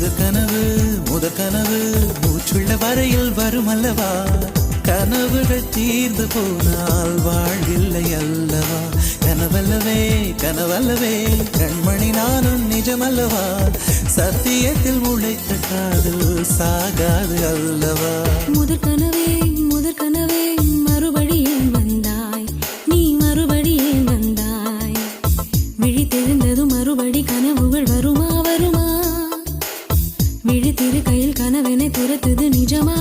முதற்கனவு மூச்சுள்ள வரையில் வருமல்லவா கனவுகள் தீர்ந்து போனால் வாழ்வில்லை அல்லவா கனவல்லவே கண்மணி நானும் நிஜமல்லவா சத்தியத்தில் உழைத்த காதல் சாகாது அல்லவா முதற்கனவே மறுபடியும் வந்தாய் நீ மறுபடியும் வந்தாய் விழித்தெழுந்ததும் மறுபடி கனவுகள் வருமா விழித்திரு கையில் கனவென துரத்துது நிஜமா